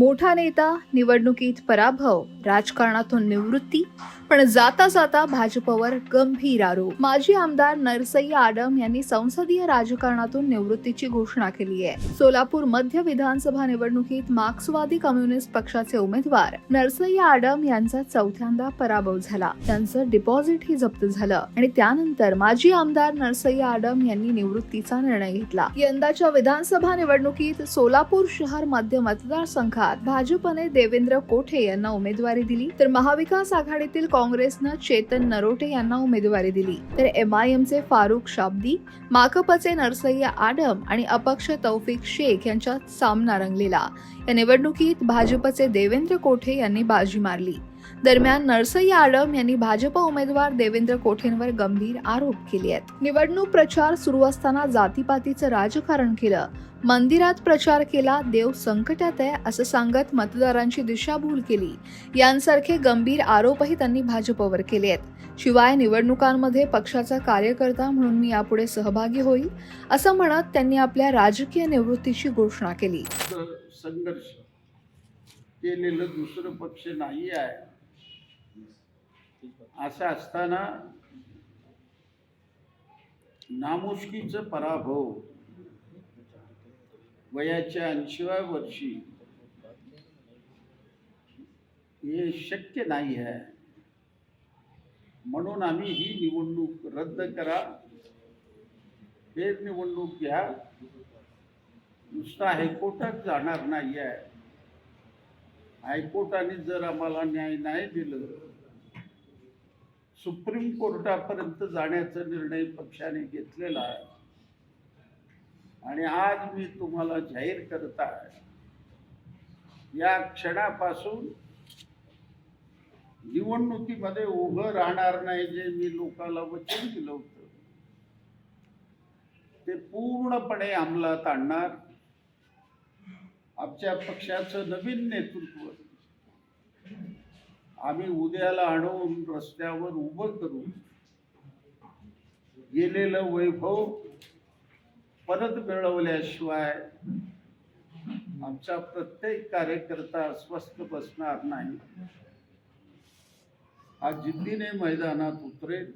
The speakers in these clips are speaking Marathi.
मोठा नेता, निवडणुकीत पराभव, राजकारणातून निवृत्ती, पण जाता जाता भाजपवर गंभीर आरोप. माजी आमदार नरसय्या आडम यांनी संसदीय राजकारणातून निवृत्तीची घोषणा केली आहे. सोलापूर मध्य विधानसभा निवडणुकीत मार्क्सवादी कम्युनिस्ट पक्षाचे उमेदवार नरसय्या आडम यांचा चौथ्यांदा पराभव झाला. त्यांचं डिपॉझिटही जप्त झालं आणि त्यानंतर माजी आमदार नरसय्या आडम यांनी निवृत्तीचा निर्णय घेतला. यंदाच्या विधानसभा निवडणुकीत सोलापूर शहर मध्य मतदारसंघात भाजपने देवेंद्र कोठे यांना उमेदवारी दिली, तर महाविकास आघाडीतील काँग्रेसनं चेतन नरोटे यांना उमेदवारी दिली, तर MIMचे फारुख शाब्दी, माकपचे नरसय्या आडम आणि अपक्ष तौफिक शेख यांच्यात सामना रंगलेला. या निवडणुकीत भाजपचे देवेंद्र कोठे यांनी बाजी मारली. दरम्यान नरसय्या आडम यांनी भाजप उमेदवार देवेंद्र कोठेंवर गंभीर आरोप केले आहेत. निवडणूक प्रचार सुरू असताना जातीपातीचं राजकारण केलं, मंदिरात प्रचार केला, देव संकटात आहे असं सांगत मतदारांची दिशाभूल केली, यांसारखे गंभीर आरोपही त्यांनी भाजपवर केले आहेत. शिवाय निवडणुकांमध्ये पक्षाचा कार्यकर्ता म्हणून मी यापुढे सहभागी होईल असं म्हणत त्यांनी आपल्या राजकीय निवृत्तीची घोषणा केली. संघर्ष केलेलं दुसरं पक्ष नाही आहे असं असताना नामुष्कीचं पराभव वयाच्या 80व्या वर्षी हे शक्य नाही आहे. म्हणून आम्ही ही निवडणूक रद्द करा, निवडणूक घ्या. नुसता हायकोर्टात जाणार नाही आहे. हायकोर्टाने जर आम्हाला न्याय नाही दिलं, सुप्रीम कोर्टापर्यंत जाण्याचा निर्णय पक्षाने घेतलेला आहे. आणि आज मी तुम्हाला जाहीर करत आहे, या क्षणापासून निवडणुकीमध्ये उभं राहणार नाही. जे मी लोकांना वचन दिलं होतं ते पूर्णपणे अंमलात आणणार. आमच्या पक्षाचं नवीन नेतृत्व आम्ही उद्याला आणून रस्त्यावर उभं करू. गेलेलं वैभव परत मिळवल्याशिवाय आमचा प्रत्येक कार्यकर्ता स्वस्थ बसणार नाही. हा जिद्दीने मैदानात उतरेल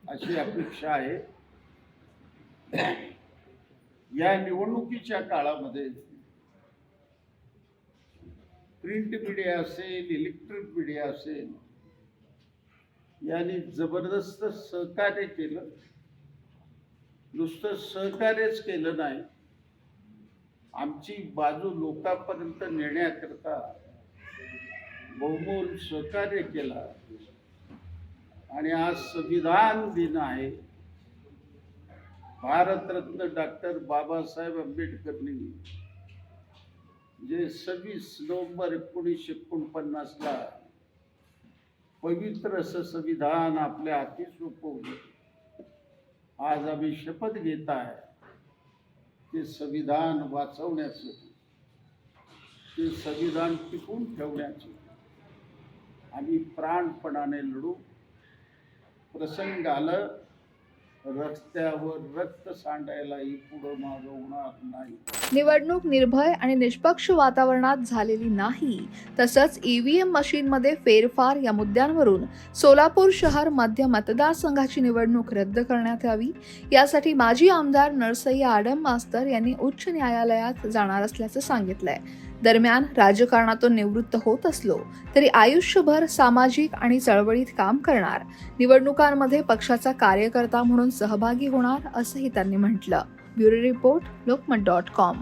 अशी अपेक्षा आहे. या निवडणुकीच्या काळामध्ये प्रिंट मीडिया असेल, इलेक्ट्रिक मीडिया असेल, यांनी जबरदस्त सहकार्य केलं. नुसतं सहकार्यच केलं नाही, आमची बाजू लोकांपर्यंत नेण्याकरता बहुमोल सहकार्य केला. आणि आज संविधान दिन आहे. भारतरत्न डॉक्टर बाबासाहेब आंबेडकरांनी जे 26 नोव्हेंबर 1949ला पवित्र असं संविधान आपल्या हाती सोपवलं. आज आम्ही शपथ घेत आहे ते संविधान वाचवण्याचं, ते संविधान टिकून ठेवण्याचं आम्ही प्राणपणाने लढू. प्रसंग आलं रस्त्यावर रक्त सांडायलाही पुढं मागं होणार नाही. निवडणूक निर्भय आणि निष्पक्ष वातावरणात झालेली नाही, तसंच EVM मशीनमध्ये फेरफार या मुद्द्यांवरून सोलापूर शहर मध्य मतदारसंघाची निवडणूक रद्द करण्यात यावी, यासाठी माजी आमदार नरसय्या आडम मास्तर यांनी उच्च न्यायालयात जाणार असल्याचं सांगितलंय. दरम्यान राजकारणातून निवृत्त होत असलो तरी आयुष्यभर सामाजिक आणि चळवळीत काम करणार, निवडणुकांमध्ये पक्षाचा कार्यकर्ता म्हणून सहभागी होणार असंही त्यांनी म्हटलं. Bureau report, लोकमत.com.